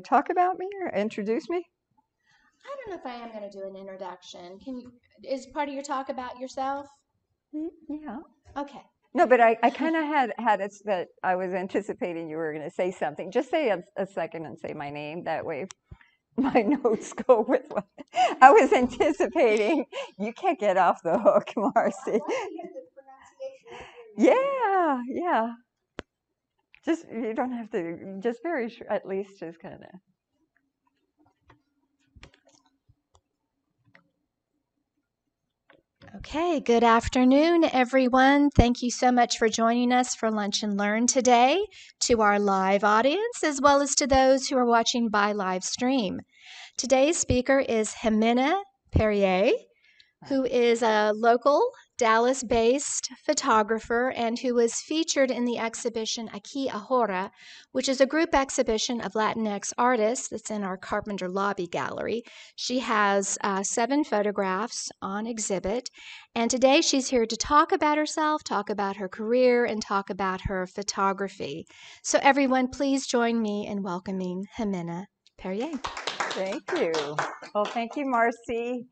Talk about me or introduce me? I don't know if I am going to do an introduction. Is part of your talk about yourself? Yeah. Okay. No, but I kind of had it that I was anticipating you were going to say something. Just say a second and say my name. That way my notes go with what I was anticipating. You can't get off the hook, Marcy. Yeah, yeah. Just, you don't have to, just very, at least just kind of. Okay, good afternoon, everyone. Thank you so much for joining us for Lunch and Learn today, to our live audience, as well as to those who are watching by live stream. Today's speaker is Ximena Peryea, who is a local Dallas-based photographer and who was featured in the exhibition Aquí, Ahora, which is a group exhibition of Latinx artists that's in our Carpenter Lobby Gallery. She has 7 photographs on exhibit, and today she's here to talk about herself, talk about her career, and talk about her photography. So everyone, please join me in welcoming Ximena Peryea. Thank you. Well, thank you, Marcy.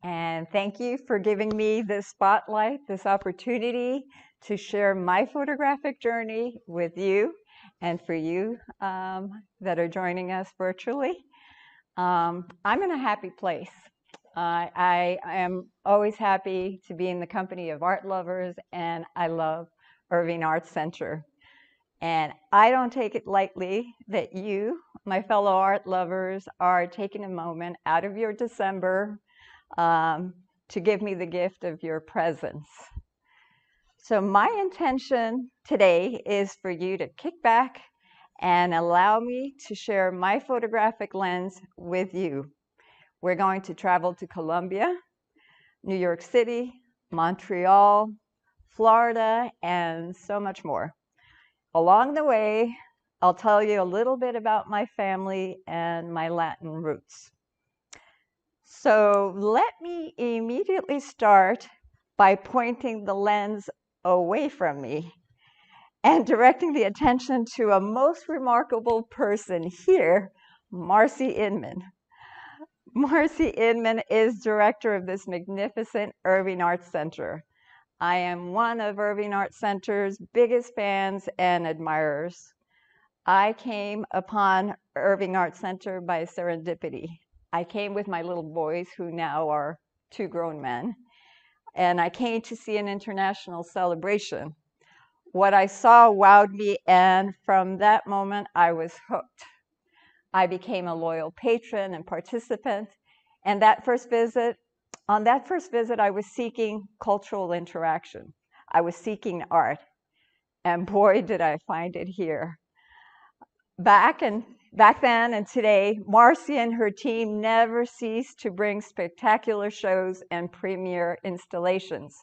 And thank you for giving me this spotlight, this opportunity to share my photographic journey with you and for you that are joining us virtually. I'm in a happy place. I am always happy to be in the company of art lovers, and I love Irving Arts Center. And I don't take it lightly that you, my fellow art lovers, are taking a moment out of your December to give me the gift of your presence. So my intention today is for you to kick back and allow me to share my photographic lens with you. We're going to travel to Colombia, New York City, Montreal, Florida, and so much more. Along the way, I'll tell you a little bit about my family and my Latin roots. So let me immediately start by pointing the lens away from me and directing the attention to a most remarkable person here, Marcy Inman. Marcy Inman is director of this magnificent Irving Arts Center. I am one of Irving Arts Center's biggest fans and admirers. I came upon Irving Arts Center by serendipity. I came with my little boys, who now are 2 grown men, and I came to see an international celebration. What I saw wowed me, and from that moment, I was hooked. I became a loyal patron and participant, and on that first visit, I was seeking cultural interaction. I was seeking art, and boy, did I find it here. Back then and today, Marcy and her team never ceased to bring spectacular shows and premiere installations.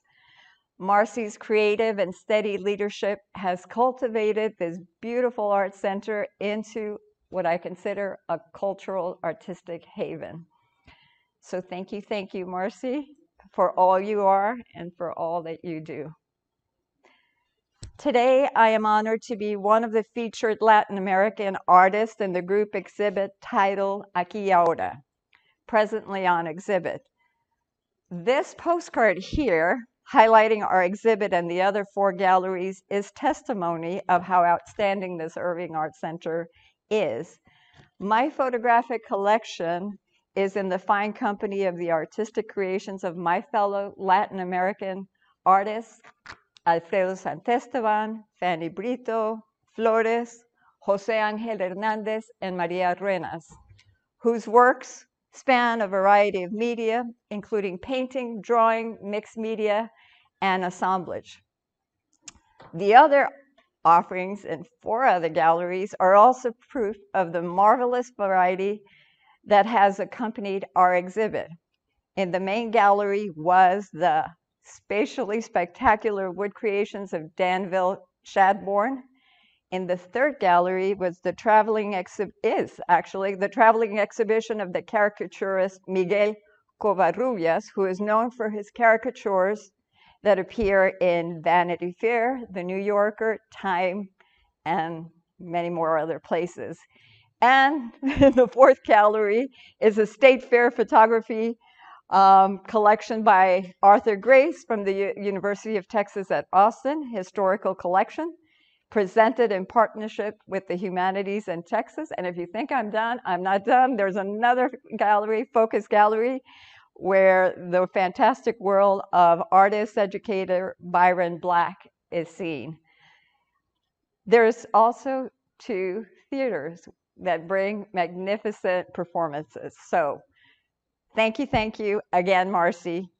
Marcy's creative and steady leadership has cultivated this beautiful art center into what I consider a cultural artistic haven. So thank you, Marcy, for all you are and for all that you do. Today, I am honored to be one of the featured Latin American artists in the group exhibit titled Aquí, Ahora, presently on exhibit. This postcard here, highlighting our exhibit and the other 4 galleries, is testimony of how outstanding this Irving Arts Center is. My photographic collection is in the fine company of the artistic creations of my fellow Latin American artists, Alfredo Santesteban, Fanny Brito, Flores, Jose Ángel Hernández, and Maria Renas, whose works span a variety of media, including painting, drawing, mixed media, and assemblage. The other offerings in 4 other galleries are also proof of the marvelous variety that has accompanied our exhibit. In the main gallery was the spatially spectacular wood creations of Danville Shadbourne. In the 3rd gallery was the traveling exhibition of the caricaturist Miguel Covarrubias, who is known for his caricatures that appear in Vanity Fair, The New Yorker, Time, and many more other places. And in the 4th gallery is a State Fair photography collection by Arthur Grace from the University of Texas at Austin, historical collection, presented in partnership with the Humanities in Texas. And if you think I'm done, I'm not done. There's another gallery, Focus Gallery, where the fantastic world of artist, educator Byron Black is seen. There's also 2 theaters that bring magnificent performances. So thank you again, Marcy,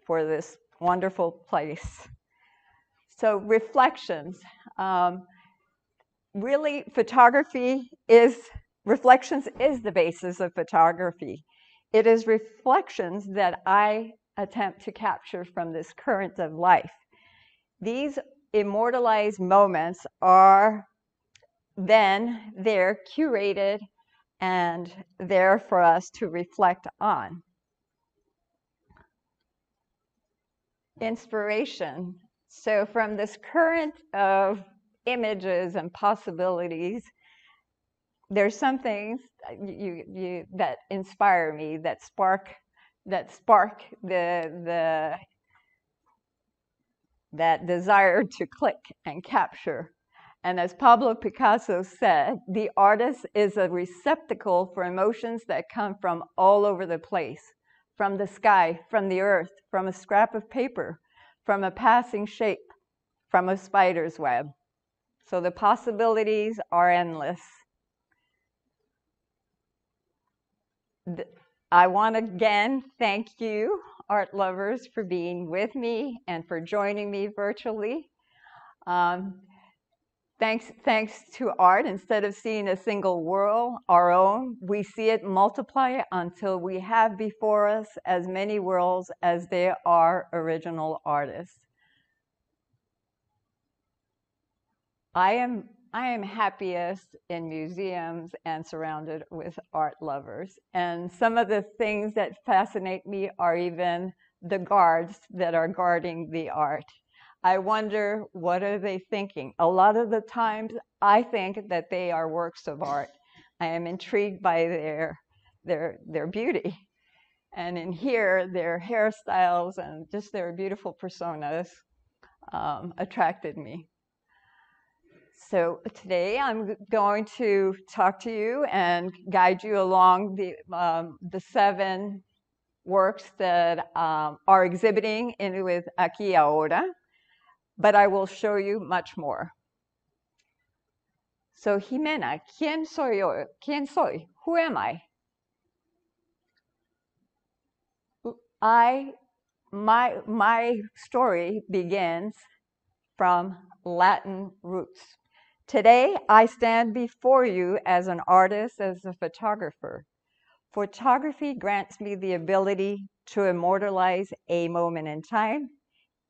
for this wonderful place. So reflections. Really, reflections is the basis of photography. It is reflections that I attempt to capture from this current of life. These immortalized moments are then they're curated and there for us to reflect on. Inspiration. So from this current of images and possibilities, there's some things that inspire me, that spark that desire to click and capture. And as Pablo Picasso said, the artist is a receptacle for emotions that come from all over the place, from the sky, from the earth, from a scrap of paper, from a passing shape, from a spider's web. So the possibilities are endless. I want to again thank you, art lovers, for being with me and for joining me virtually. Thanks to art, instead of seeing a single world, our own, we see it multiply until we have before us as many worlds as there are original artists. I am happiest in museums and surrounded with art lovers. And some of the things that fascinate me are even the guards that are guarding the art. I wonder, what are they thinking? A lot of the times, I think that they are works of art. I am intrigued by their beauty. And in here, their hairstyles and just their beautiful personas attracted me. So today I'm going to talk to you and guide you along the 7 works that are exhibiting with Aquí, Ahora, but I will show you much more. So Ximena, ¿quién soy yo? ¿Quién soy? Who am I? My story begins from Latin roots. Today, I stand before you as an artist, as a photographer. Photography grants me the ability to immortalize a moment in time,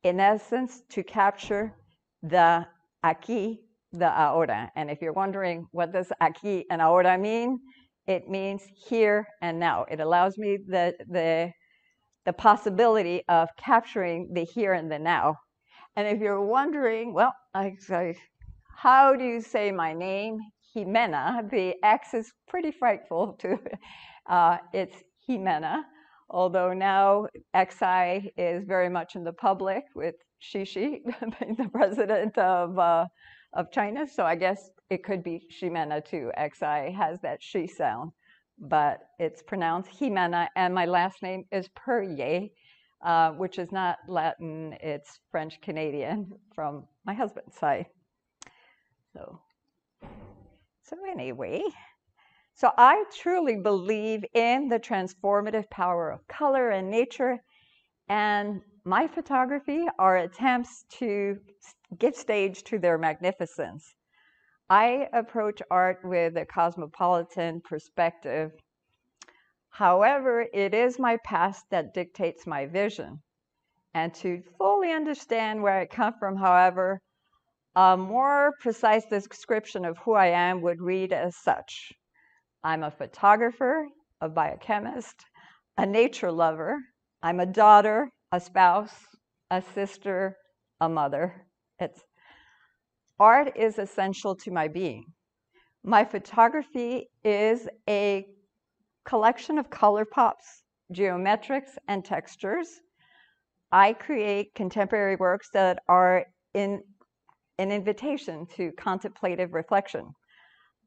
in essence, to capture the aquí, the ahora. And if you're wondering what does aquí and ahora mean, it means here and now. It allows me the possibility of capturing the here and the now. And if you're wondering, well, how do you say my name? Ximena. The X is pretty frightful to it's Ximena, although now XI is very much in the public with Xi, the president of China. So I guess it could be Ximena too. XI has that Xi sound, but it's pronounced Ximena, and my last name is Peryea, which is not Latin, it's French-Canadian from my husband's side. So anyway, so I truly believe in the transformative power of color and nature, and my photography are attempts to give stage to their magnificence. I approach art with a cosmopolitan perspective. However, it is my past that dictates my vision. And to fully understand where I come from, however, a more precise description of who I am would read as such. I'm a photographer, a biochemist, a nature lover. I'm a daughter, a spouse, a sister, a mother. Art is essential to my being. My photography is a collection of color pops, geometrics, and textures. I create contemporary works that are an invitation to contemplative reflection.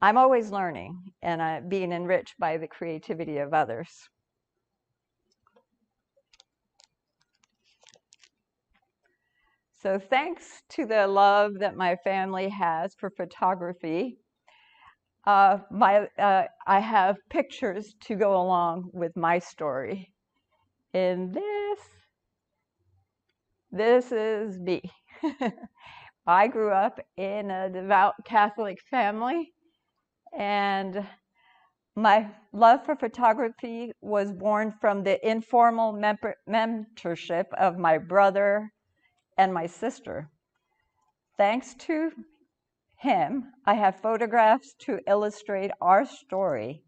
I'm always learning and being enriched by the creativity of others. So thanks to the love that my family has for photography, I have pictures to go along with my story. And this is me. I grew up in a devout Catholic family, and my love for photography was born from the informal mentorship of my brother and my sister. Thanks to him, I have photographs to illustrate our story.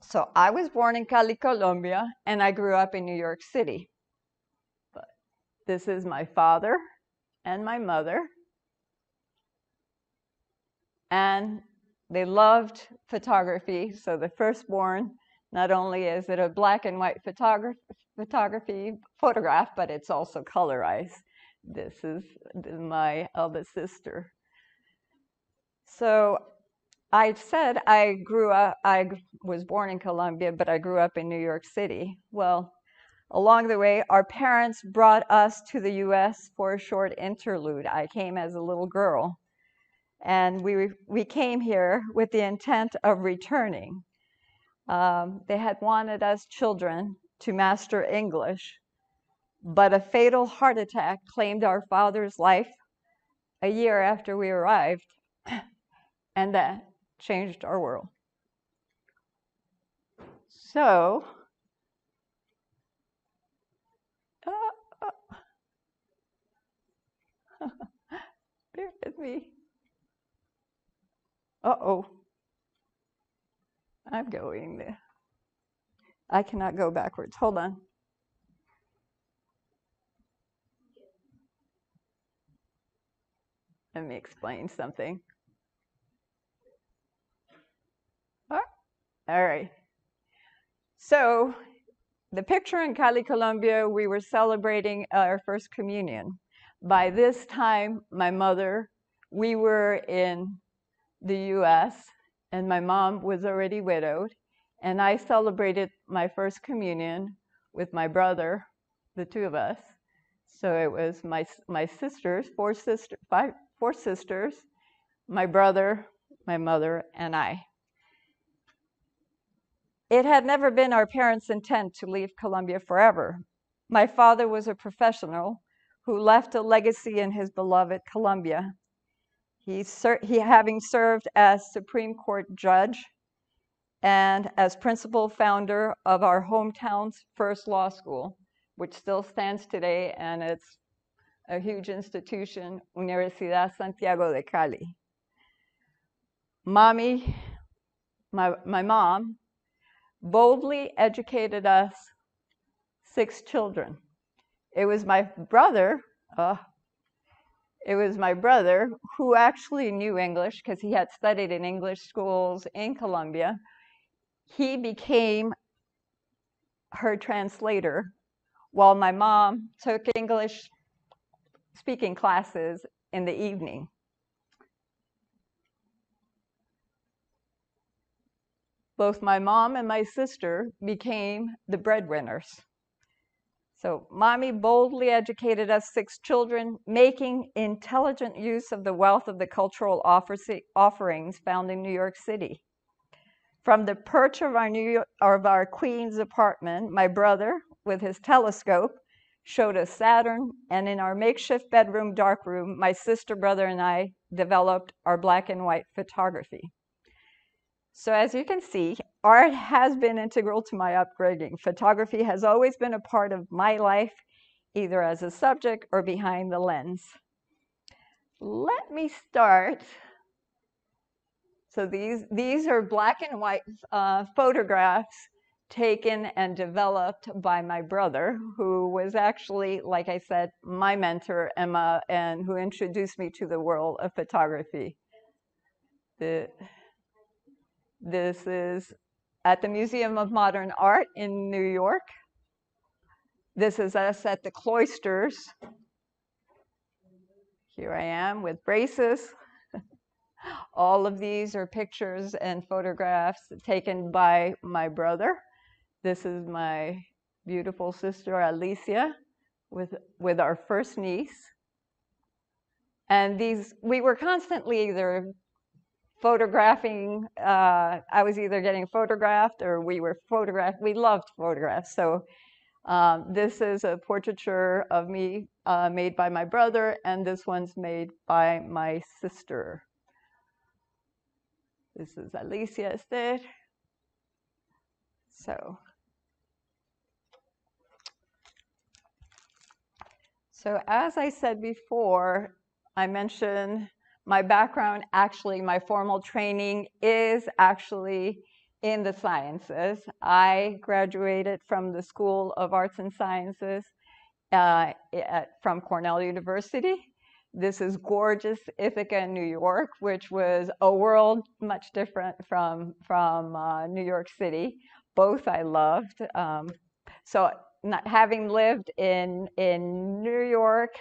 So I was born in Cali, Colombia, and I grew up in New York City. But this is my father and my mother. And they loved photography. So the firstborn, not only is it a black and white photograph, but it's also colorized. This is my eldest sister. So I said I was born in Colombia, but I grew up in New York City. Well, Along the way, our parents brought us to the US for a short interlude. I came as a little girl, and we came here with the intent of returning. They had wanted us children to master English, but a fatal heart attack claimed our father's life a year after we arrived, and that changed our world. So, bear with me. Uh-oh. I'm going there. I cannot go backwards. Hold on. Let me explain something. All right. So, the picture in Cali, Colombia, we were celebrating our first communion. By this time, we were in the US, and my mom was already widowed, and I celebrated my first communion with my brother, the two of us. So it was my sisters, four sisters, my brother, my mother, and I. It had never been our parents' intent to leave Colombia forever. My father was a professional who left a legacy in his beloved Colombia. He having served as Supreme Court judge and as principal founder of our hometown's first law school, which still stands today, and it's a huge institution, Universidad Santiago de Cali. My mom, boldly educated us 6 children. It was my brother who actually knew English because he had studied in English schools in Colombia. He became her translator while my mom took English speaking classes in the evening. Both my mom and my sister became the breadwinners. So mommy boldly educated us 6 children, making intelligent use of the wealth of the cultural offerings found in New York City. From the perch of our Queens apartment, my brother, with his telescope, showed us Saturn, and in our makeshift bedroom darkroom, my sister, brother, and I developed our black and white photography. So as you can see, art has been integral to my upbringing. Photography has always been a part of my life, either as a subject or behind the lens. Let me start. So these are black and white photographs taken and developed by my brother, who was actually, like I said, my mentor, Emma, and who introduced me to the world of photography. This is at the Museum of Modern Art in New York. This is us at the Cloisters. Here I am with braces. All of these are pictures and photographs taken by my brother. This is my beautiful sister, Alicia, with our first niece. And we were constantly either photographing, I was either getting photographed or we were photographed. We loved photographs. So this is a portraiture of me made by my brother, and this one's made by my sister. This is Alicia Esther. So as I said before, I mentioned my background, actually, my formal training is actually in the sciences. I graduated from the School of Arts and Sciences from Cornell University. This is gorgeous Ithaca, New York, which was a world much different from New York City. Both I loved. So having lived in New York,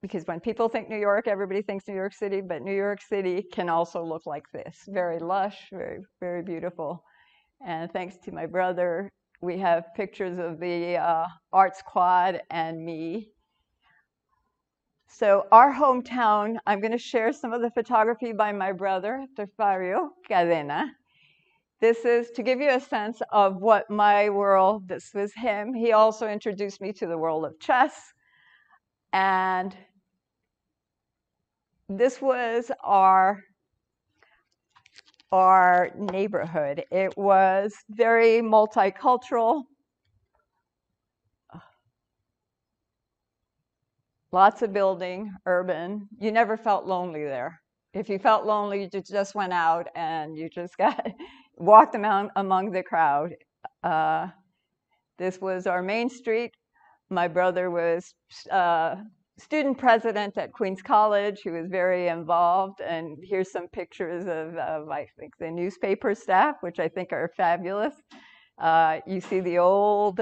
because when people think New York, everybody thinks New York City, but New York City can also look like this. Very lush, very, very beautiful. And thanks to my brother, we have pictures of the Arts Quad and me. So our hometown, I'm going to share some of the photography by my brother, Tefario Cadena. This is to give you a sense of what my world, this was him. He also introduced me to the world of chess. And this was our neighborhood. It was very multicultural. Lots of building, urban. You never felt lonely there. If you felt lonely, you just went out and you just walked among the crowd. This was our main street. My brother was student president at Queens College. He was very involved. And here's some pictures of I think, the newspaper staff, which I think are fabulous. You see the old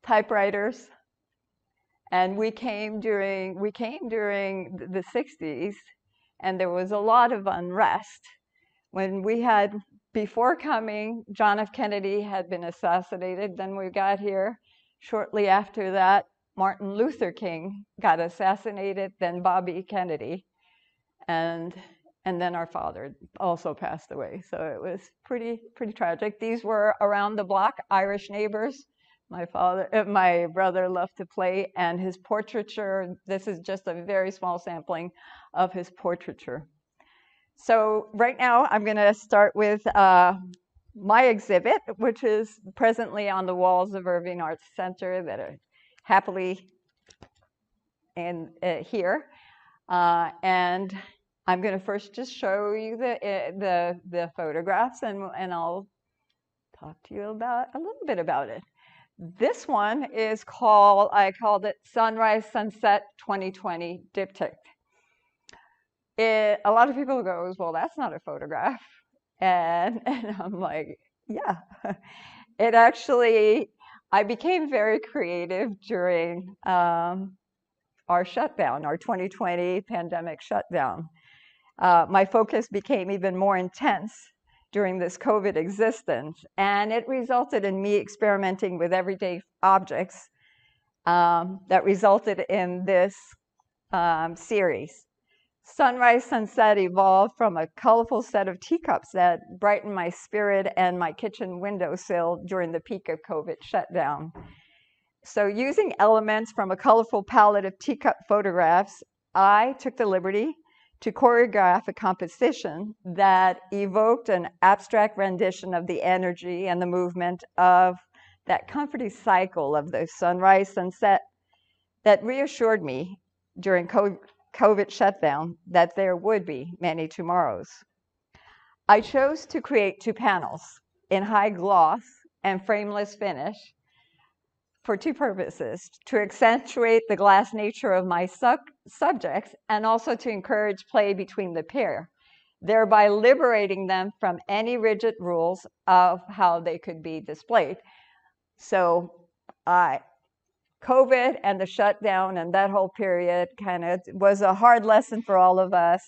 typewriters. And we came during the 60s, and there was a lot of unrest. When we had, before coming, John F. Kennedy had been assassinated. Then we got here. Shortly after that, Martin Luther King got assassinated, then Bobby Kennedy. And then our father also passed away. So it was pretty tragic. These were around the block, Irish neighbors. My brother loved to play, and his portraiture, this is just a very small sampling of his portraiture. So right now, I'm going to start with my exhibit, which is presently on the walls of Irving Arts Center that are happily here. And I'm going to first just show you the photographs, and I'll talk to you about a little bit about it. This one is I called it Sunrise Sunset 2020 Diptych. A lot of people go, well, that's not a photograph. And I'm like, yeah. It actually, I became very creative during our shutdown, our 2020 pandemic shutdown. My focus became even more intense during this COVID existence, and it resulted in me experimenting with everyday objects that resulted in this series. Sunrise Sunset evolved from a colorful set of teacups that brightened my spirit and my kitchen windowsill during the peak of COVID shutdown. So using elements from a colorful palette of teacup photographs, I took the liberty to choreograph a composition that evoked an abstract rendition of the energy and the movement of that comforting cycle of the sunrise, sunset that reassured me during COVID shutdown that there would be many tomorrows. I chose to create 2 panels in high gloss and frameless finish for 2 purposes: to accentuate the glass nature of my subjects and also to encourage play between the pair, thereby liberating them from any rigid rules of how they could be displayed. So COVID and the shutdown and that whole period kind of was a hard lesson for all of us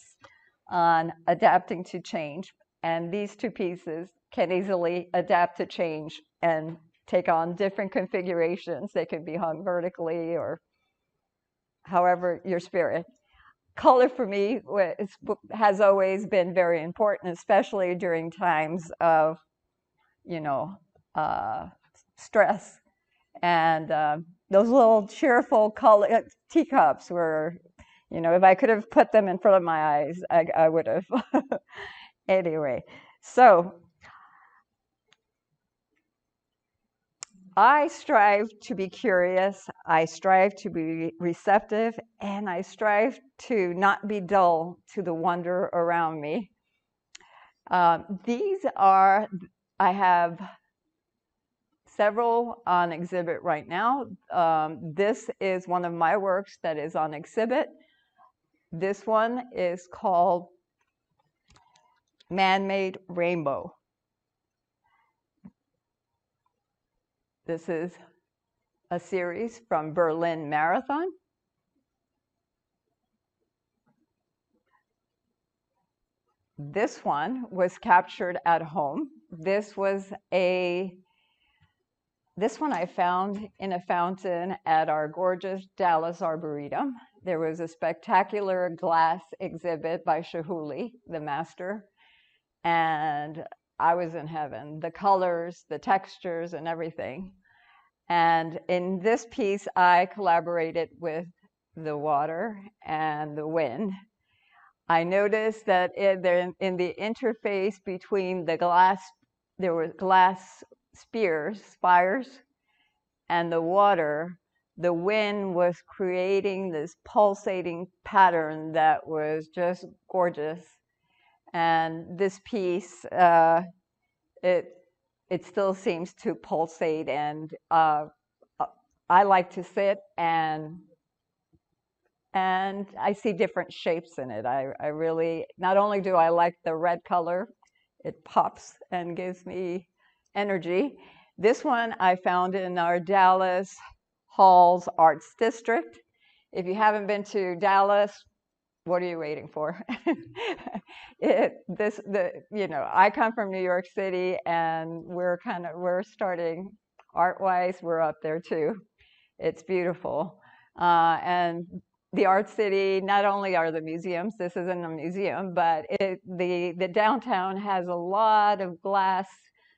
on adapting to change. And these 2 pieces can easily adapt to change and take on different configurations. They could be hung vertically or however your spirit. Color for me has always been very important, especially during times of, stress. And those little cheerful color teacups were, if I could have put them in front of my eyes, I would have. Anyway, so I strive to be curious, I strive to be receptive, and I strive to not be dull to the wonder around me. I have several on exhibit right now. This is one of my works that is on exhibit. This one is called Man-Made Rainbow. This is a series from Berlin Marathon. This one was captured at home. This was a This one I found in a fountain at our gorgeous Dallas Arboretum. There was a spectacular glass exhibit by Shahuli, the master, and I was in heaven. The colors, the textures, and everything. And in this piece, I collaborated with the water and the wind. I noticed that in the interface between the glass, there were glass spires, and the water, the wind was creating this pulsating pattern that was just gorgeous. And this piece, it still seems to pulsate, and I like to sit and I see different shapes in it. I really, not only do I like the red color, it pops and gives me energy. This one I found in our Dallas Halls Arts District. If you haven't been to Dallas, what are you waiting for? I come from New York City, and we're starting art-wise. We're up there too. It's beautiful, and the Art City. Not only are the museums, this isn't a museum, but the downtown has a lot of glass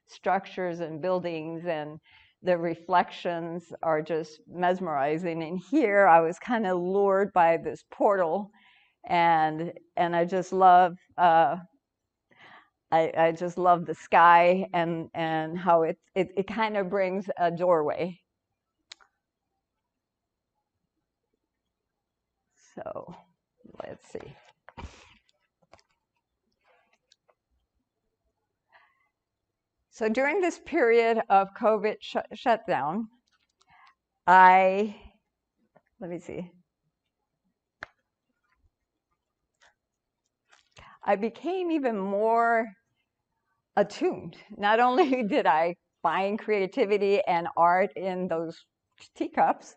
structures and buildings, and the reflections are just mesmerizing. And here I was kind of lured by this portal, and I just love I just love the sky and how it kind of brings a doorway. So let's see. So during this period of COVID shutdown, let me see. I became even more attuned. Not only did I find creativity and art in those teacups,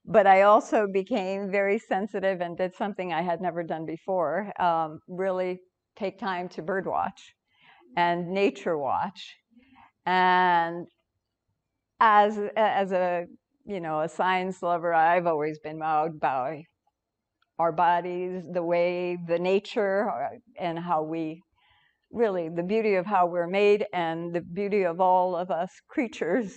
but I also became very sensitive and did something I had never done before, really take time to bird watch and nature watch. And as a science lover, I've always been wowed by our bodies, the way, the nature, and how we really, the beauty of how we're made and the beauty of all of us creatures.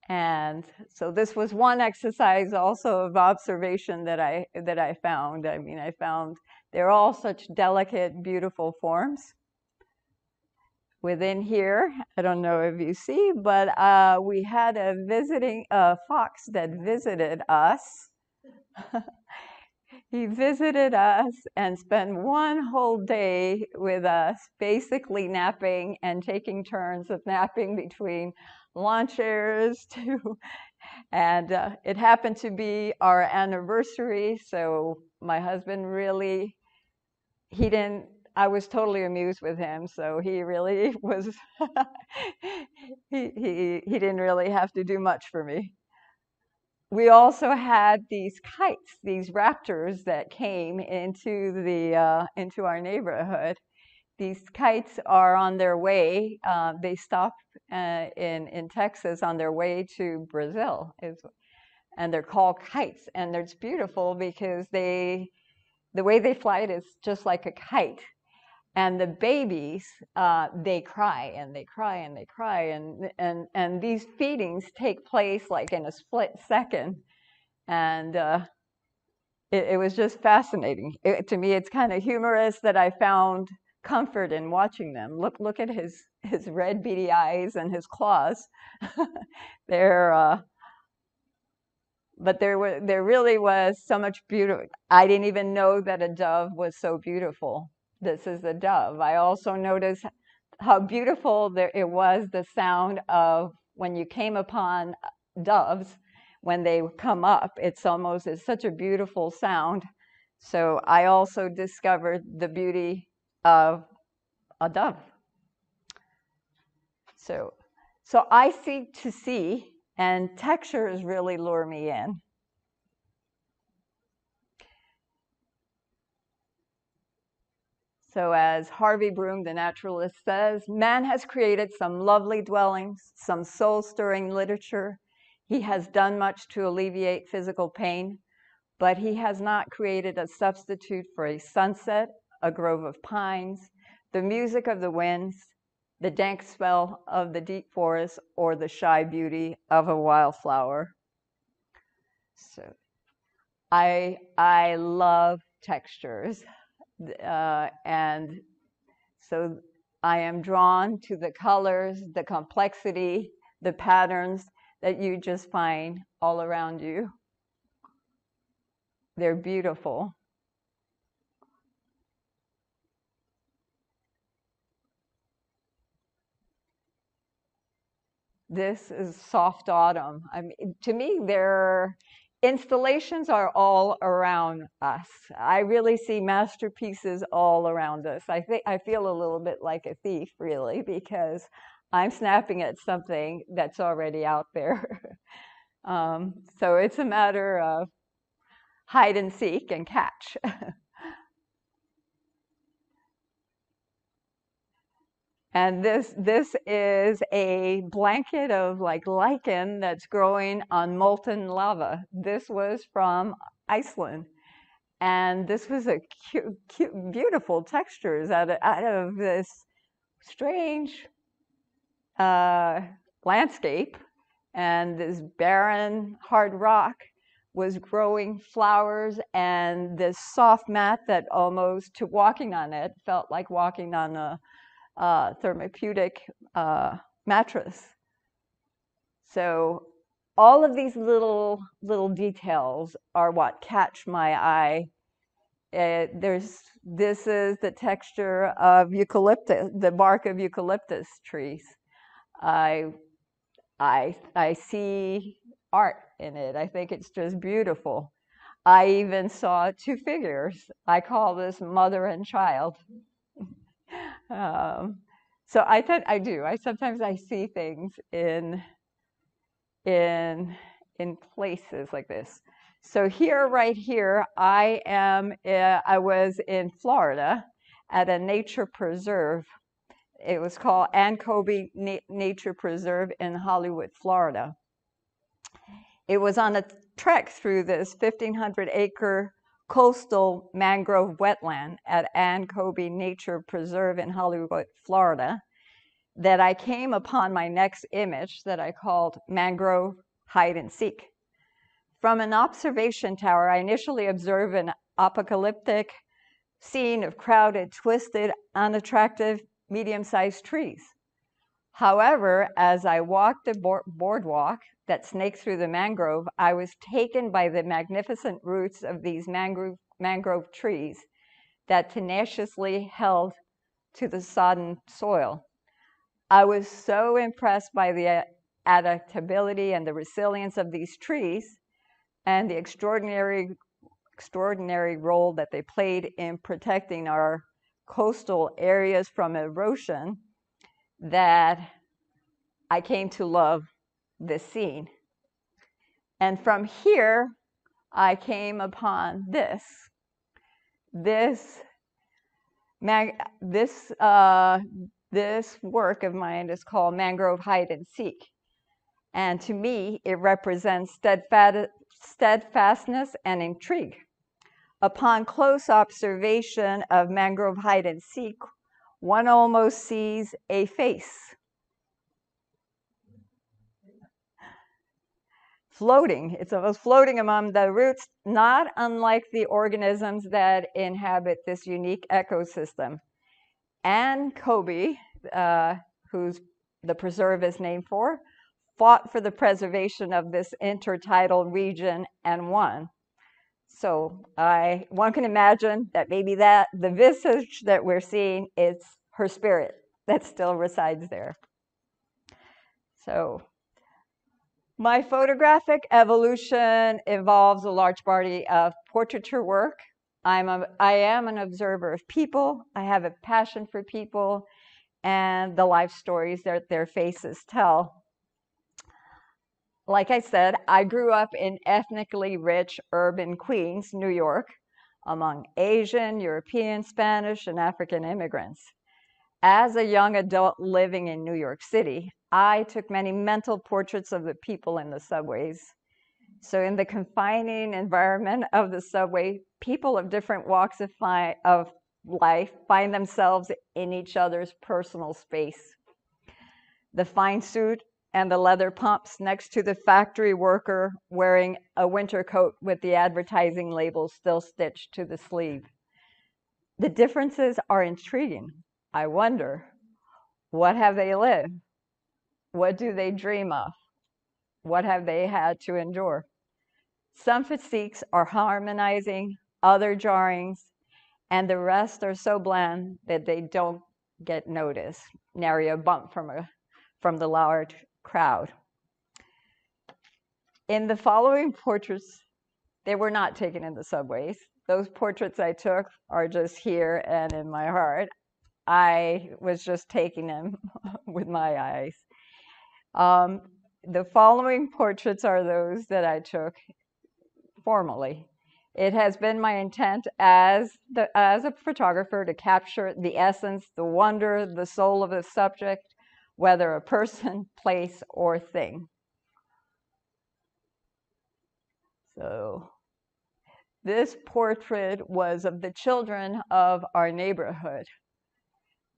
And so this was one exercise also of observation that I found. I mean, I found they're all such delicate, beautiful forms. Within here, I don't know if you see, but we had a fox that visited us. He visited us and spent one whole day with us, basically napping and taking turns of napping between lawn chairs and it happened to be our anniversary, so my husband really, I was totally amused with him, so he really was, he didn't really have to do much for me. We also had these kites, these raptors that came into our neighborhood. These kites are on their way. They stop in Texas on their way to Brazil, and they're called kites. And it's beautiful because the way they fly it is just like a kite. And the babies, they cry and they cry and they cry, and these feedings take place like in a split second, and it was just fascinating. To me, it's kind of humorous that I found comfort in watching them. Look at his red beady eyes and his claws. But there really was so much beauty. I didn't even know that a dove was so beautiful. This is a dove. I also noticed how beautiful it was, the sound of when you came upon doves, when they come up, it's such a beautiful sound. So I also discovered the beauty of a dove. So I seek to see, and textures really lure me in. So as Harvey Broom, the naturalist, says, man has created some lovely dwellings, some soul-stirring literature. He has done much to alleviate physical pain, but he has not created a substitute for a sunset, a grove of pines, the music of the winds, the dank smell of the deep forest, or the shy beauty of a wildflower. So I love textures, and so I am drawn to the colors, the complexity, the patterns that you just find all around you. They're beautiful. This is soft autumn. I mean, to me, their installations are all around us. I really see masterpieces all around us. I feel a little bit like a thief, really, because I'm snapping at something that's already out there. So it's a matter of hide and seek and catch. And this is a blanket of like lichen that's growing on molten lava. This was from Iceland. And this was a cute, beautiful textures out of this strange landscape. And this barren, hard rock was growing flowers, and this soft mat that almost, to walking on it, felt like walking on a therapeutic mattress. So all of these little details are what catch my eye. This is the texture of eucalyptus, the bark of eucalyptus trees. I see art in it. I think it's just beautiful. I even saw two figures. I call this mother and child. So sometimes I see things in places like this. So right here, I was in Florida at a nature preserve. It was called Kobe Nature Preserve in Hollywood, Florida. It was on a trek through this 1,500-acre coastal mangrove wetland at Kobe Nature Preserve in Hollywood, Florida, that I came upon my next image that I called Mangrove Hide and Seek. From an observation tower, I initially observed an apocalyptic scene of crowded, twisted, unattractive, medium-sized trees. However, as I walked the boardwalk that snaked through the mangrove, I was taken by the magnificent roots of these mangrove trees that tenaciously held to the sodden soil. I was so impressed by the adaptability and the resilience of these trees and the extraordinary role that they played in protecting our coastal areas from erosion that I came to love this scene. And from here, I came upon this work of mine is called Mangrove Hide and Seek. And to me, it represents steadfastness and intrigue. Upon close observation of mangrove hide and seek, one almost sees a face floating. It's almost floating among the roots, not unlike the organisms that inhabit this unique ecosystem. And Kobe, who's the preserve is named for, fought for the preservation of this intertidal region and won. So one can imagine that maybe the visage that we're seeing is her spirit that still resides there. So my photographic evolution involves a large body of portraiture work. I am an observer of people. I have a passion for people and the life stories that their faces tell. Like I said, I grew up in ethnically rich urban Queens, New York, among Asian, European, Spanish, and African immigrants. As a young adult living in New York City, I took many mental portraits of the people in the subways. So in the confining environment of the subway, people of different walks of life find themselves in each other's personal space. The fine suit and the leather pumps next to the factory worker wearing a winter coat with the advertising label still stitched to the sleeve. The differences are intriguing. I wonder, what have they lived? What do they dream of? What have they had to endure? Some physiques are harmonizing, other jarrings, and the rest are so bland that they don't get noticed, nary a bump from the large crowd. In the following portraits, they were not taken in the subways. Those portraits I took are just here and in my heart. I was just taking them with my eyes. The following portraits are those that I took formally. It has been my intent as a photographer to capture the essence, the wonder, the soul of a subject, whether a person, place, or thing. So this portrait was of the children of our neighborhood.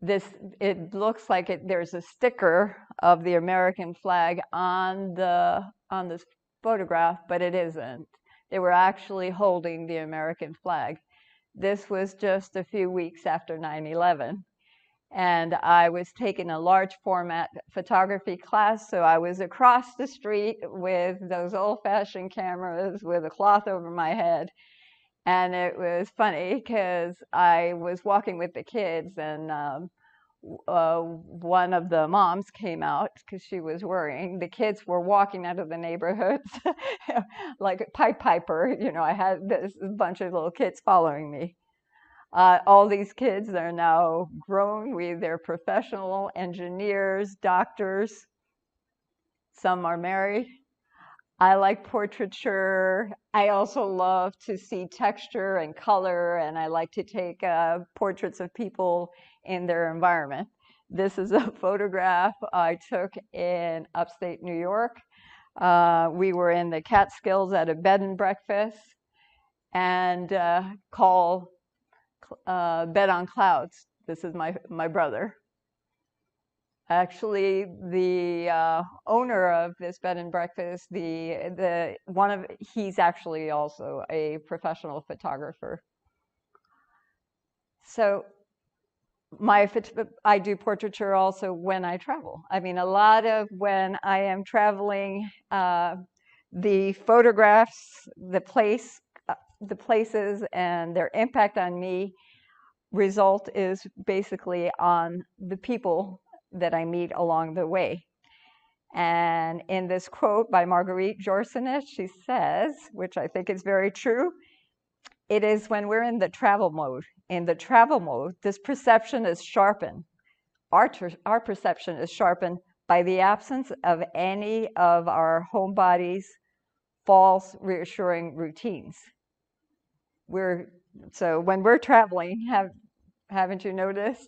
It looks like there's a sticker of the American flag on this photograph, but it isn't. They were actually holding the American flag. This was just a few weeks after 9/11. And I was taking a large format photography class, so I was across the street with those old-fashioned cameras with a cloth over my head. And it was funny because I was walking with the kids, and one of the moms came out because she was worrying. The kids were walking out of the neighborhoods like a Pied Piper. You know, I had this bunch of little kids following me. All these kids are now grown. They're professional engineers, doctors. Some are married. I like portraiture. I also love to see texture and color, and I like to take portraits of people in their environment. This is a photograph I took in upstate New York. We were in the Catskills at a bed and breakfast, and called Bed on Clouds. This is my brother. Actually, the owner of this bed and breakfast, he's actually also a professional photographer. So I do portraiture also when I travel. I mean, a lot of when I am traveling, the photographs, the places and their impact on me result is basically on the people that I meet along the way. And in this quote by Marguerite Yourcenar, she says, which I think is very true, it is when we're in the travel mode. In the travel mode, this perception is sharpened. Our perception is sharpened by the absence of any of our homebody's false reassuring routines. So when we're traveling, haven't you noticed?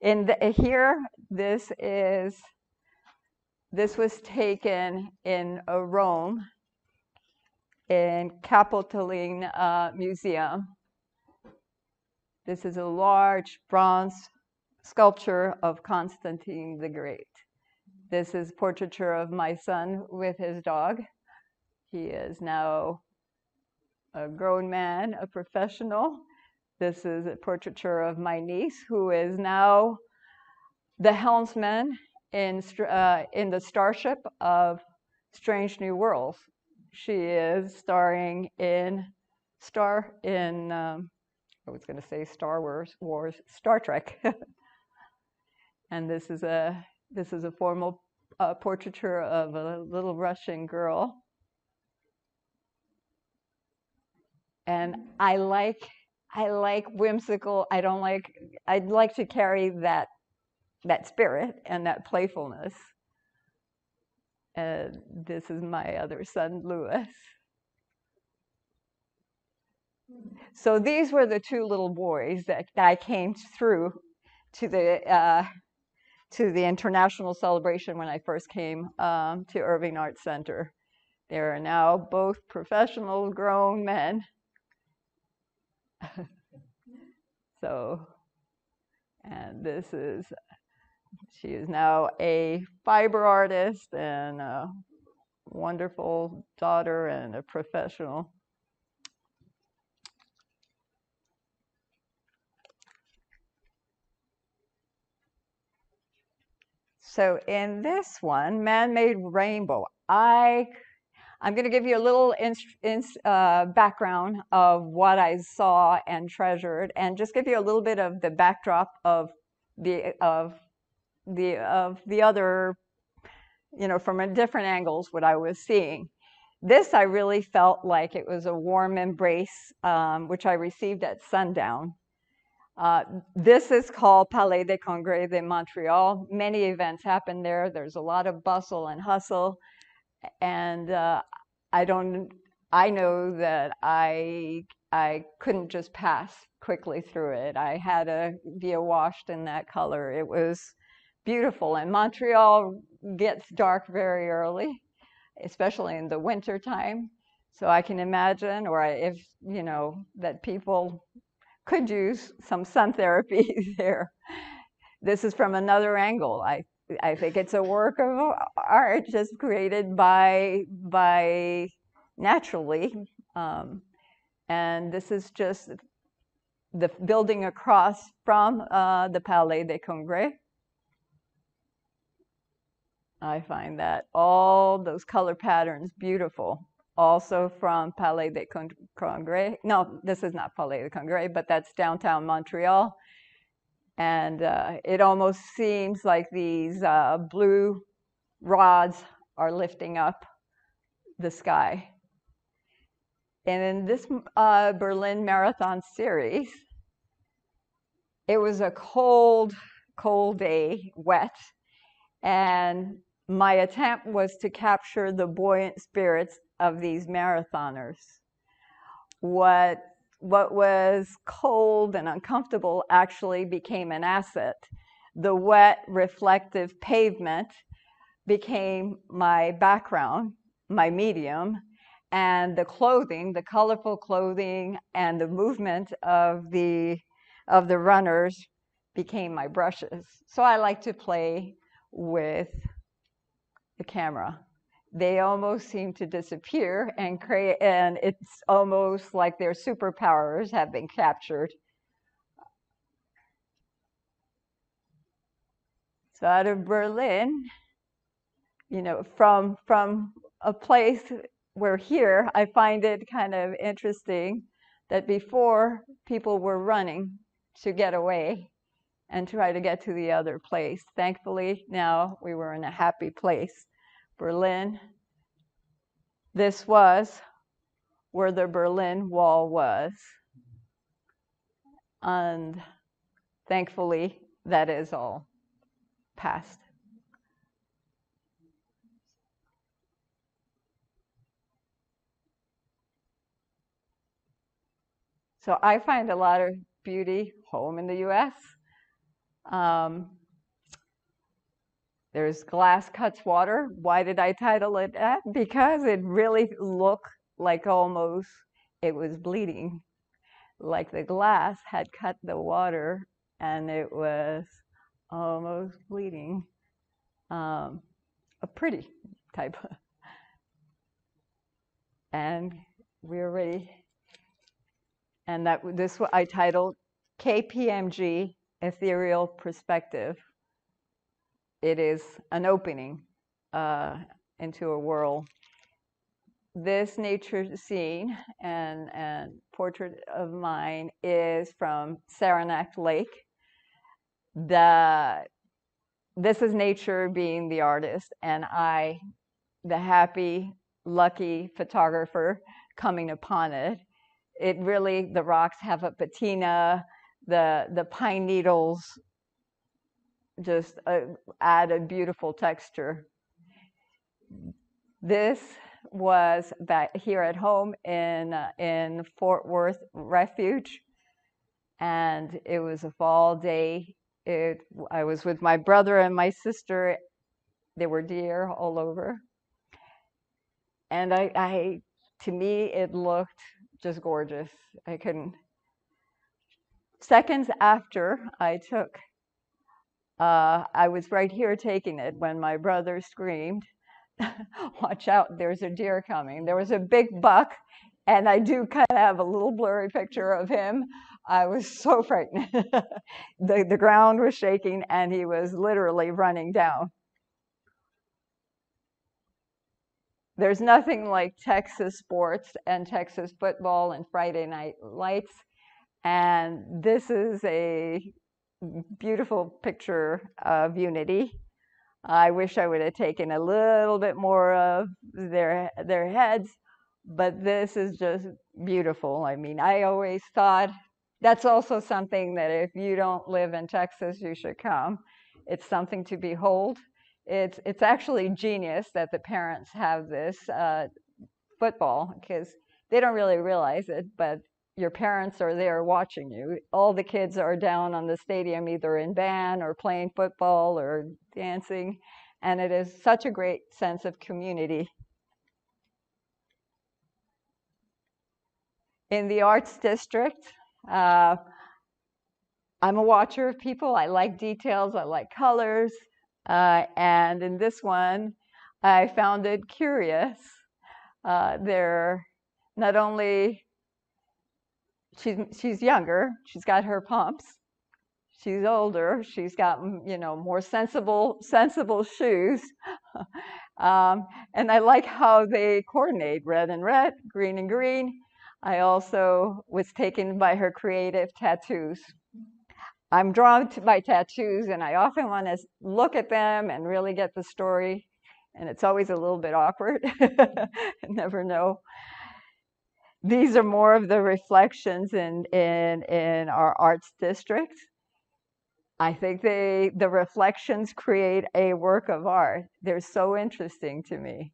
Here, this was taken in Rome, in Capitoline Museum. This is a large bronze sculpture of Constantine the Great. This is portraiture of my son with his dog. He is now a grown man, a professional. This is a portraiture of my niece, who is now the helmsman in the starship of Strange New Worlds. She is starring in I was going to say Star Wars, Star Trek. And this is a formal portraiture of a little Russian girl. And I like whimsical. I'd like to carry that spirit and that playfulness. This is my other son, Louis. So these were the two little boys that I came through to the international celebration when I first came to Irving Arts Center. They are now both professional grown men. So, and she is now a fiber artist and a wonderful daughter and a professional. So in this one, man-made rainbow, I'm going to give you a little background of what I saw and treasured, and just give you a little bit of the backdrop of the other, from different angles, what I was seeing. This I really felt like it was a warm embrace, which I received at sundown. This is called Palais des Congrès de Montreal. Many events happen there. There's a lot of bustle and hustle, and I know that I couldn't just pass quickly through it. I had to be awashed in that color. It was beautiful, and Montreal gets dark very early, especially in the winter time. So I can imagine, that people could use some sun therapy there. This is from another angle. I think it's a work of art just created by naturally. And this is just the building across from the Palais des Congrès. I find that all those color patterns beautiful. Also from Palais des Congrès. No, this is not Palais des Congrès, but that's downtown Montreal. And it almost seems like these blue rods are lifting up the sky. And in this Berlin Marathon series, it was a cold day, wet, and my attempt was to capture the buoyant spirits of these marathoners. What was cold and uncomfortable actually became an asset. The wet, reflective pavement became my background, my medium, and the clothing, the colorful clothing and the movement of the runners became my brushes. So I like to play with the camera. They almost seem to disappear and it's almost like their superpowers have been captured. So out of Berlin, from a place where here, I find it kind of interesting that before people were running to get away and try to get to the other place. Thankfully, now we were in a happy place. Berlin. This was where the Berlin Wall was. And thankfully, that is all past. So I find a lot of beauty home in the US. There's Glass Cuts Water. Why did I title it that? Because it really looked like almost it was bleeding, like the glass had cut the water and it was almost bleeding. A pretty type. And we're ready. And this I titled KPMG Ethereal Perspective. It is an opening into a world. This nature scene and portrait of mine is from Saranac Lake. This is nature being the artist, and I, the happy, lucky photographer, coming upon it. It really, the rocks have a patina, the pine needles just add a beautiful texture. This was back here at home in Fort Worth Refuge, and it was a fall day. I was with my brother and my sister. There were deer all over, and to me, it looked just gorgeous. I couldn't. Seconds after I took, I was right here taking it when my brother screamed, "Watch out, there's a deer coming." There was a big buck, and I do kind of have a little blurry picture of him. I was so frightened. The ground was shaking, and he was literally running down. There's nothing like Texas sports and Texas football and Friday night lights. And this is a beautiful picture of unity. I wish I would have taken a little bit more of their heads, but this is just beautiful. I mean, I always thought that's also something that if you don't live in Texas, you should come. It's something to behold. It's actually genius that the parents have this football, because they don't really realize it, but your parents are there watching you. All the kids are down on the stadium, either in band or playing football or dancing, and it is such a great sense of community. In the Arts District, I'm a watcher of people. I like details, I like colors, and in this one, I found it curious. They're not only she's younger, she's got her pumps. She's older, she's got, you know, more sensible shoes. And I like how they coordinate red and red, green and green. I also was taken by her creative tattoos. I'm drawn by tattoos, and I often want to look at them and really get the story. And it's always a little bit awkward. I never know. These are more of the reflections in our arts district. I think the reflections create a work of art. They're so interesting to me.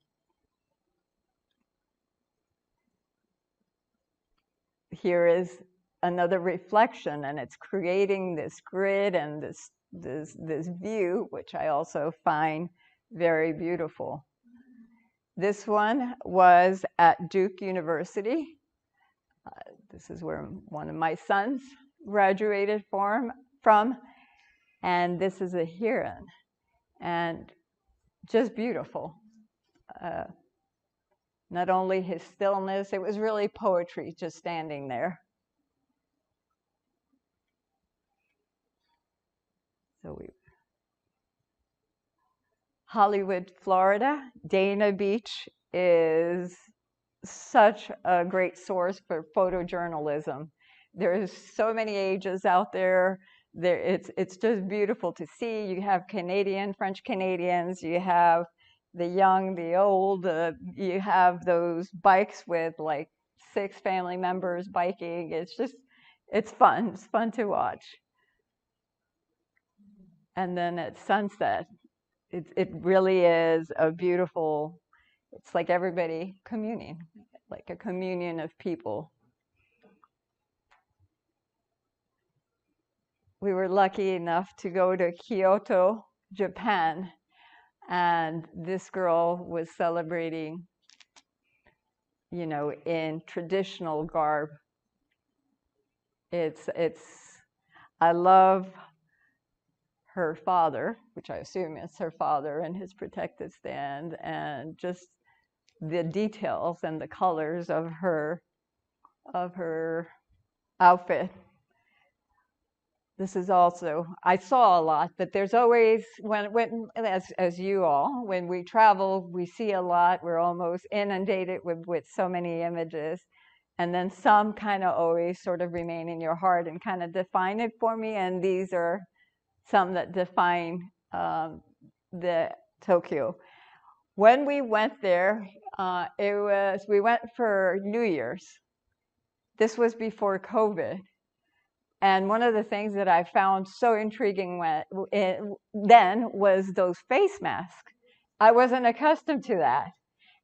Here is another reflection, and it's creating this grid and this view, which I also find very beautiful. This one was at Duke University. This is where one of my sons graduated from, and this is a heron, and just beautiful. Not only his stillness, it was really poetry just standing there. So Hollywood, Florida. Dana Beach is such a great source for photojournalism. There's so many ages out there. It's just beautiful to see. You have Canadian, French Canadians, you have the young, the old, you have those bikes with like 6 family members biking. It's fun. It's fun to watch. And then at sunset, it really is a beautiful, it's like everybody communing, like a communion of people. We were lucky enough to go to Kyoto, Japan, and this girl was celebrating, you know, in traditional garb. I love her father, which I assume is her father, and his protective stand, and just the details and the colors of her outfit. This is also, I saw a lot, but there's always, as you all, when we travel, we see a lot. We're almost inundated with so many images. And then some kind of always sort of remain in your heart and kind of define it for me. And these are some that define the Tokyo. When we went there, we went for New Year's. This was before COVID. And one of the things that I found so intriguing then was those face masks. I wasn't accustomed to that.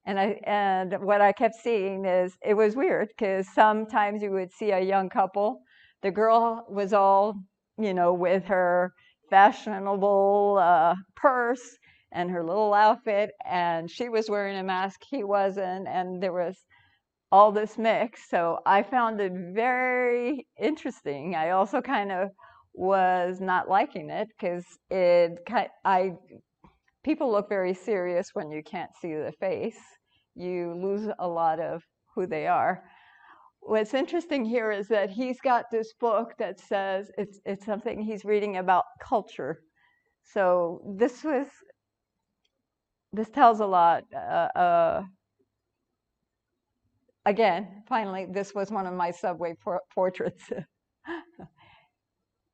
And what I kept seeing is, it was weird because sometimes you would see a young couple. The girl was all, with her fashionable purse and her little outfit, and she was wearing a mask, he wasn't, and there was all this mix. So I found it very interesting. I also kind of was not liking it because people look very serious when you can't see the face. You lose a lot of who they are. What's interesting here is that he's got this book that says it's something he's reading about culture. So this tells a lot. Again, finally, this was one of my subway portraits.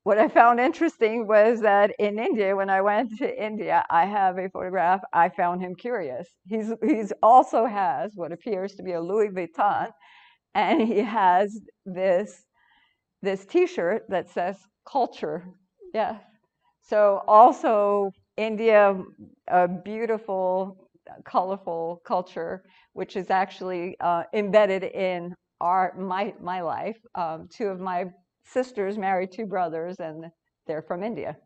What I found interesting was that in India, when I went to India, I have a photograph. I found him curious. He's also has what appears to be a Louis Vuitton, and he has this T-shirt that says "culture." Yeah. So also India, a beautiful, colorful culture, which is actually embedded in my life. Two of my sisters married two brothers, and they're from India.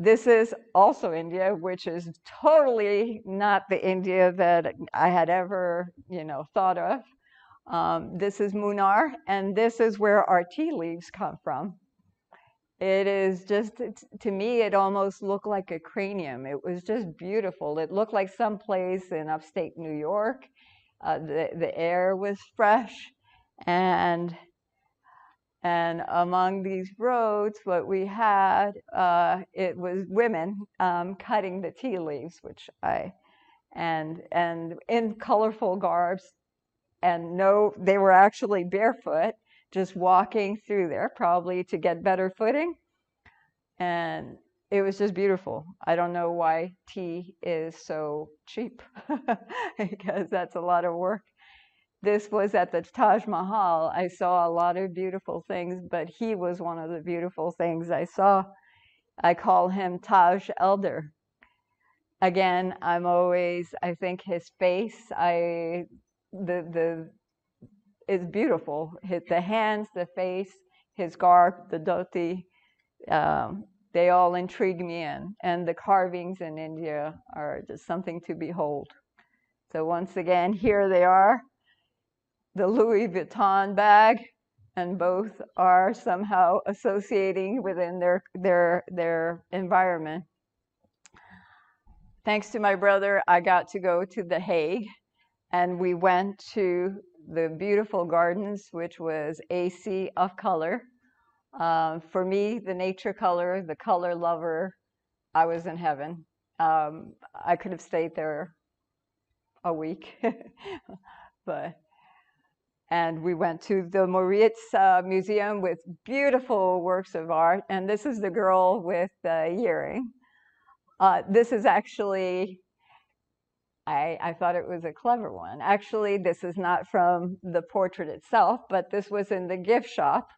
This is also India, which is totally not the India that I had ever, thought of. This is Munnar, and this is where our tea leaves come from. It is just, to me, it almost looked like a cranium. It was just beautiful. It looked like someplace in upstate New York. The air was fresh, and among these roads, what we had, it was women cutting the tea leaves, and in colorful garbs, and they were actually barefoot, just walking through there, probably to get better footing. And it was just beautiful. I don't know why tea is so cheap, because that's a lot of work. This was at the Taj Mahal. I saw a lot of beautiful things, but he was one of the beautiful things I saw. I call him Taj Elder. Again, I think his face, is beautiful. The hands, the face, his garb, the dhoti, they all intrigue me in. And the carvings in India are just something to behold. So once again, here they are, the Louis Vuitton bag, and both are somehow associating within their environment. Thanks to my brother, I got to go to The Hague, and we went to the beautiful gardens, which was a sea of color. For me, the nature color, the color lover, I was in heaven. I could have stayed there a week, and we went to the Moritz Museum with beautiful works of art. And this is the girl with the earring. This is actually, I thought it was a clever one. Actually, this is not from the portrait itself, but this was in the gift shop.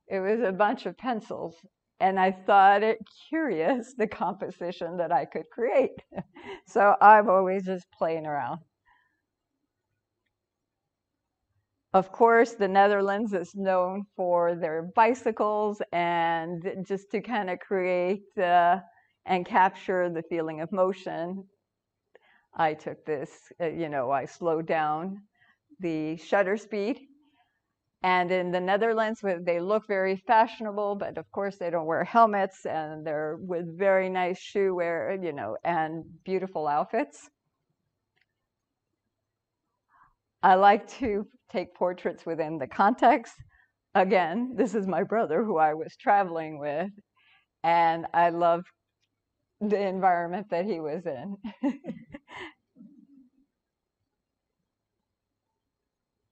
It was a bunch of pencils, and I thought it curious, the composition that I could create. So I'm always just playing around. Of course, the Netherlands is known for their bicycles, and just to kind of create and capture the feeling of motion, I took this, I slowed down the shutter speed. And in the Netherlands, they look very fashionable, but of course they don't wear helmets, and they're with very nice shoe wear, and beautiful outfits. I like to take portraits within the context. Again, this is my brother who I was traveling with, and I love the environment that he was in.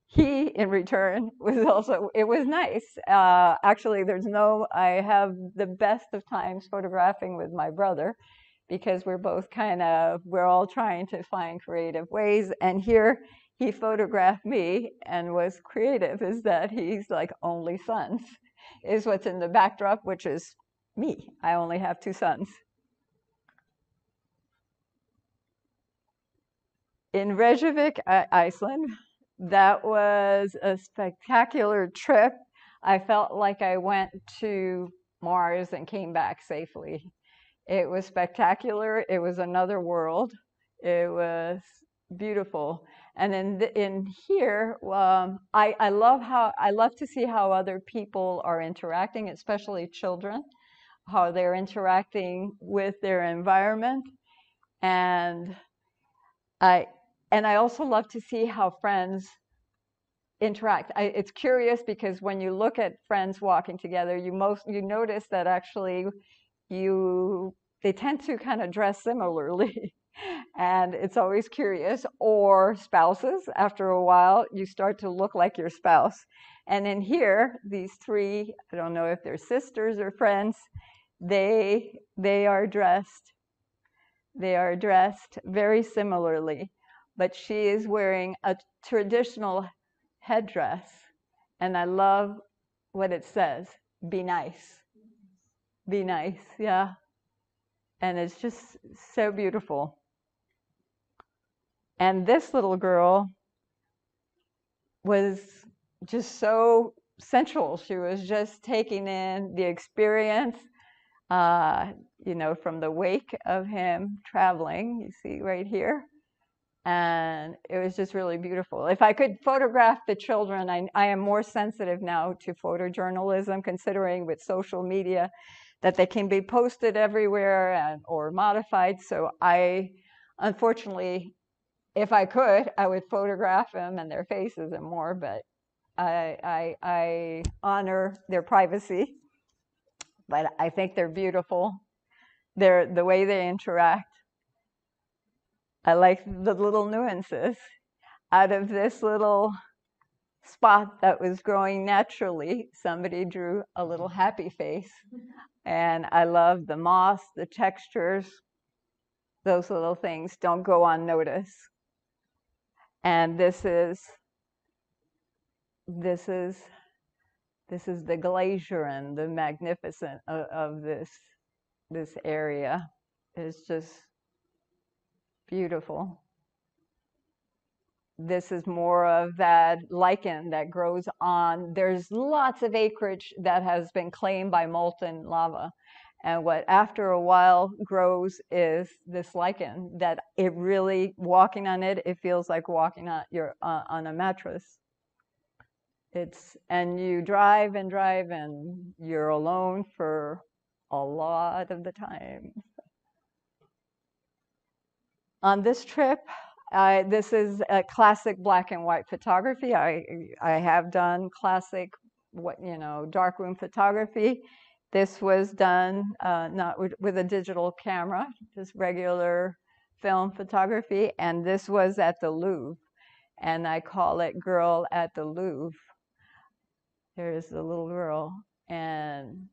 He, in return, it was nice. Actually, I have the best of times photographing with my brother, because we're all trying to find creative ways. And here he photographed me and was creative, is that he's like only sons, is what's in the backdrop, which is me. I only have two sons. in Reykjavik, Iceland. That was a spectacular trip. I felt like I went to Mars and came back safely. It was spectacular. It was another world. It was beautiful. And in here, I love to see how other people are interacting, especially children, how they're interacting with their environment. And I also love to see how friends interact. It's curious because when you look at friends walking together, you notice that actually they tend to kind of dress similarly. And it's always curious. Or spouses, after a while, you start to look like your spouse. And in here, these three, I don't know if they're sisters or friends, they are dressed very similarly. But she is wearing a traditional headdress. And I love what it says, be nice. Be nice, yeah. And it's just so beautiful. And this little girl was just so sensual. She was just taking in the experience, from the wake of him traveling, you see right here. And it was just really beautiful. If I could photograph the children, I am more sensitive now to photojournalism, considering with social media that they can be posted everywhere or modified. So unfortunately, if I could, I would photograph them and their faces and more, but I honor their privacy. But I think they're beautiful. The way they interact. I like the little nuances. Out of this little spot that was growing naturally, somebody drew a little happy face. And I love the moss, the textures. Those little things don't go unnoticed. And this is the glacier and the magnificence of this area. It's just beautiful. This is more of that lichen that grows on. There's lots of acreage that has been claimed by molten lava. And what after a while grows is this lichen that it really, walking on it, it feels like walking on a mattress. And you drive and drive and you're alone for a lot of the time. On this trip, this is a classic black and white photography. I have done classic, darkroom photography. This was done not with a digital camera, just regular film photography. And this was at the Louvre. And I call it Girl at the Louvre. There's the little girl. And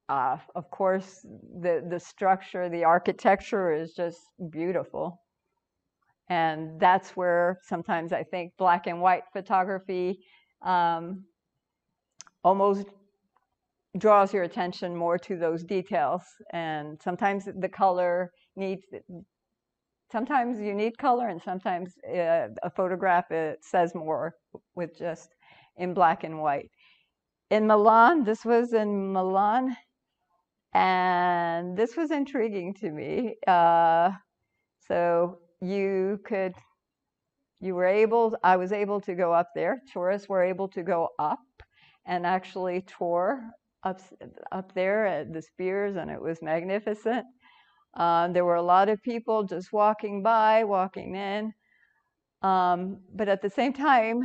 of course, the structure, the architecture is just beautiful. And that's where sometimes I think black and white photography almost draws your attention more to those details. And sometimes the color sometimes you need color, and sometimes a photograph, it says more with just in black and white. In Milan, this was in Milan, and this was intriguing to me. So I was able to go up there. Tourists were able to go up and actually tour up there at the Spears, and it was magnificent. There were a lot of people just walking by, walking in. But at the same time,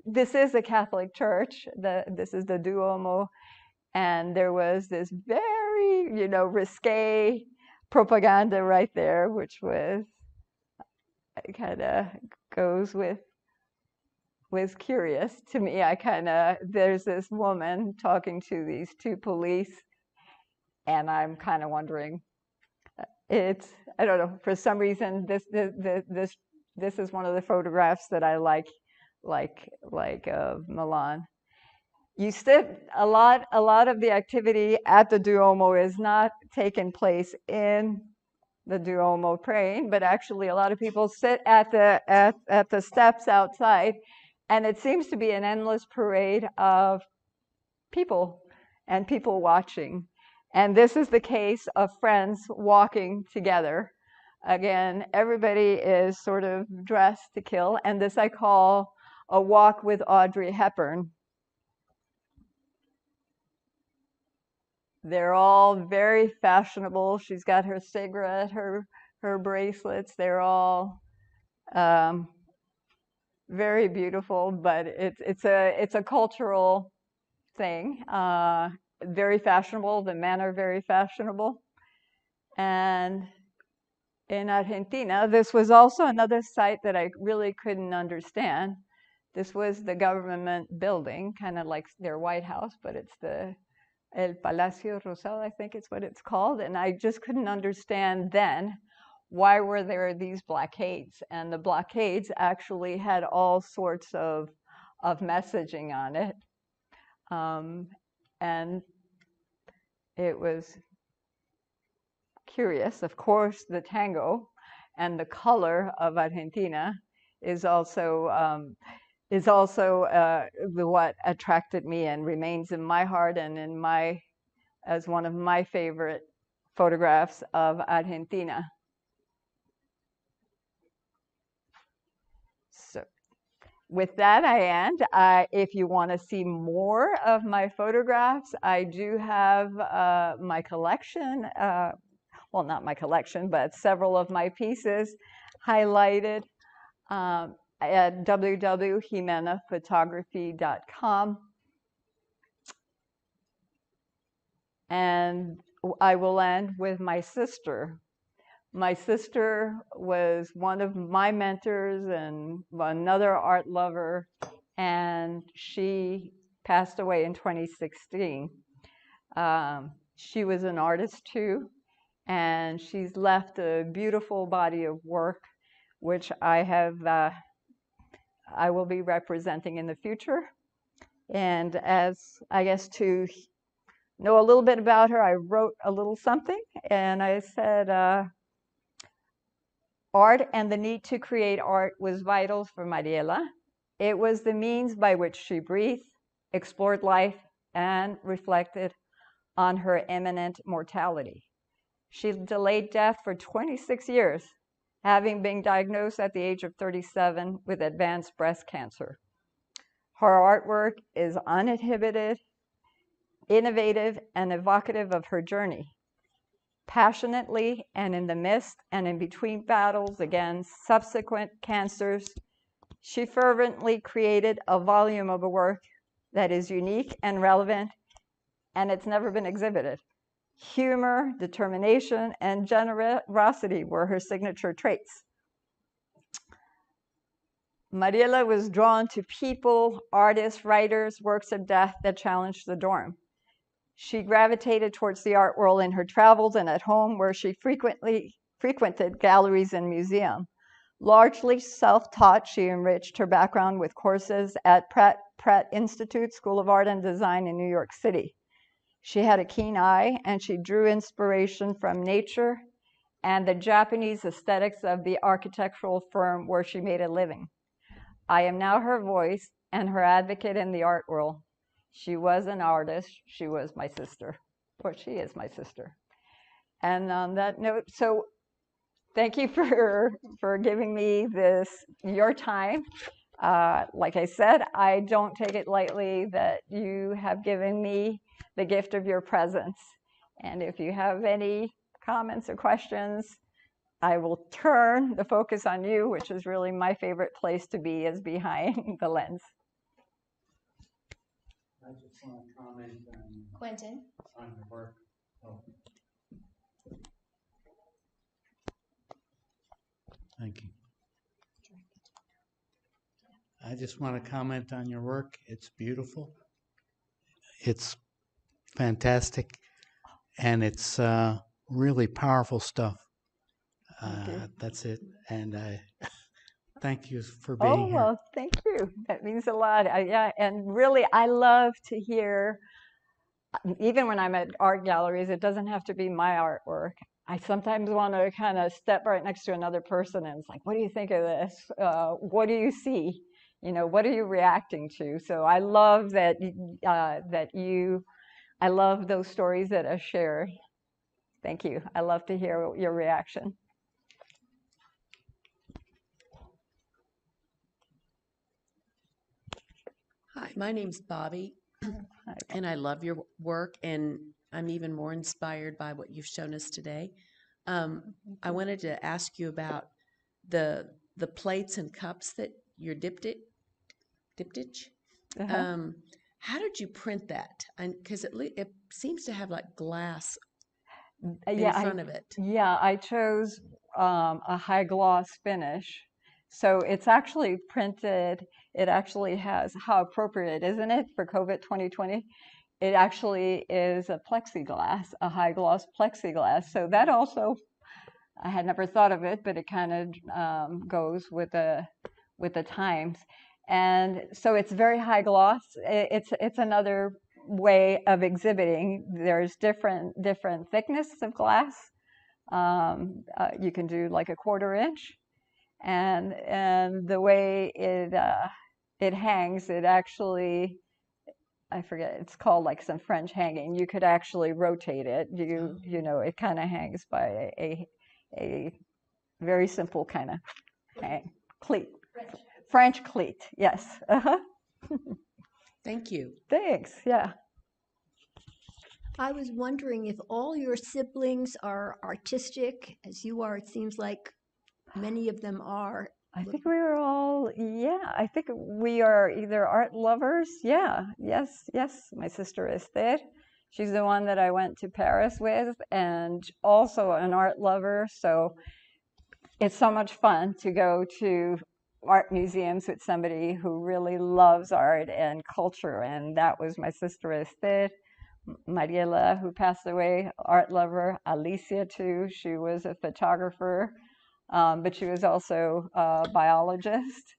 this is a Catholic church. This is the Duomo. And there was this very, risque propaganda right there, which was kind of was curious to me. There's this woman talking to these two police, and I'm kind of wondering, I don't know, for some reason, this is one of the photographs that I like of Milan. A lot of the activity at the Duomo is not taking place in the Duomo praying, but actually a lot of people sit at the steps outside, and it seems to be an endless parade of people and people watching. And this is the case of friends walking together. Again, everybody is sort of dressed to kill, and this I call a walk with Audrey Hepburn. They're all very fashionable. She's got her cigarette, her bracelets. They're all very beautiful, but it's a cultural thing. Very fashionable. The men are very fashionable. And in Argentina, this was also another site that I really couldn't understand. This was the government building, kind of like their White House, but it's the El Palacio Rosado, I think it's what it's called. And I just couldn't understand then why were there these blockades. And the blockades actually had all sorts of messaging on it. And it was curious. Of course, the tango and the color of Argentina is also what attracted me and remains in my heart and as one of my favorite photographs of Argentina. So with that, I end. If you want to see more of my photographs, I do have my collection, well, not my collection, but several of my pieces highlighted at www.ximenaphotography.com. And I will end with my sister. My sister was one of my mentors and another art lover, and she passed away in 2016. She was an artist too, and she's left a beautiful body of work, which I will be representing in the future. And as I guess to know a little bit about her, I wrote a little something, and I said, art and the need to create art was vital for Mariela. It was the means by which she breathed, explored life, and reflected on her imminent mortality. She delayed death for 26 years, having been diagnosed at the age of 37 with advanced breast cancer. Her artwork is uninhibited, innovative, and evocative of her journey. Passionately and in the midst and in between battles against subsequent cancers, she fervently created a volume of a work that is unique and relevant, and it's never been exhibited. Humor, determination, and generosity were her signature traits. Mariela was drawn to people, artists, writers, works of death that challenged the norm. She gravitated towards the art world in her travels and at home, where she frequently frequented galleries and museums. Largely self-taught, she enriched her background with courses at Pratt Institute School of Art and Design in New York City. She had a keen eye, and she drew inspiration from nature and the Japanese aesthetics of the architectural firm where she made a living. I am now her voice and her advocate in the art world. She was an artist. She was my sister, or she is my sister. And on that note, so thank you for giving me your time. Like I said, I don't take it lightly that you have given me the gift of your presence. And if you have any comments or questions, I will turn the focus on you, which is really my favorite place to be, is behind the lens. I just want to comment on Quentin. On your work. Oh. Thank you. I just want to comment on your work. It's beautiful. It's fantastic, and it's really powerful stuff. That's it. And I thank you for being here. Oh, well, thank you. That means a lot. Yeah, and really, I love to hear, even when I'm at art galleries, it doesn't have to be my artwork. I sometimes want to kind of step right next to another person and it's like, what do you think of this? What do you see? What are you reacting to? So I love that I love those stories that are shared. Thank you. I love to hear your reaction. Hi, my name's Bobby, and I love your work, and I'm even more inspired by what you've shown us today. I wanted to ask you about the plates and cups that you're diptych. How did you print that? Because it seems to have like glass in front of it. Yeah, I chose a high gloss finish. So it's actually printed, it actually has, how appropriate, isn't it, for COVID 2020? It actually is a plexiglass, a high gloss plexiglass. So that also, I had never thought of it, but it kind of goes with the times. And so it's very high gloss. It's another way of exhibiting. There's different thickness of glass. You can do like a 1/4 inch, and the way it hangs, it actually, I forget, it's called like some French hanging. You could actually rotate it. It kind of hangs by a very simple kind of cleat. French cleat, yes. Thank you. Thanks, yeah. I was wondering if all your siblings are artistic, as you are. It seems like many of them are. I think we were all, I think we are either art lovers. Yeah, yes. My sister Esther, she's the one that I went to Paris with, and also an art lover. So it's so much fun to go to art museums with somebody who really loves art and culture, and that was my sister Esther. Mariela, who passed away, art lover. Alicia, too. She was a photographer, but she was also a biologist.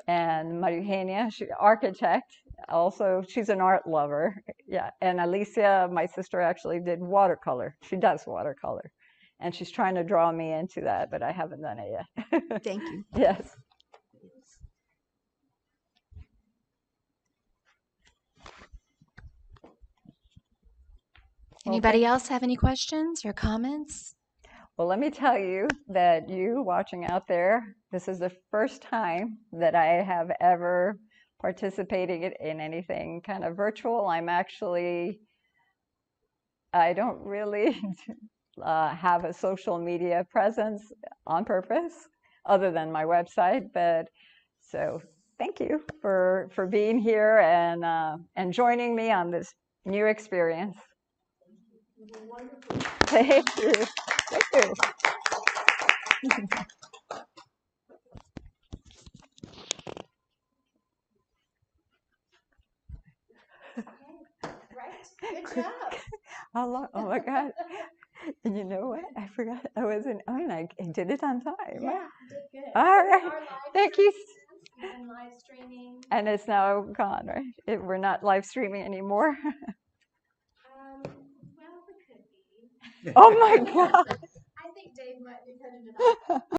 And Maria Eugenia, architect. Also, she's an art lover. Yeah. And Alicia, my sister, actually did watercolor. She does watercolor. And she's trying to draw me into that, but I haven't done it yet. Thank you. Yes. Anybody else have any questions or comments? Well, let me tell you that you watching out there, this is the first time that I have ever participated in anything kind of virtual. I don't really have a social media presence on purpose other than my website, but so thank you for being here and joining me on this new experience. Thank you. Thank you. Good job. How long? Oh my God. And you know what? I forgot I did it on time. Yeah, did good. All right. Thank you. And live streaming. And it's now gone, right? We're not live streaming anymore. Well, we could be. Oh my God. I think Dave might be cutting it off.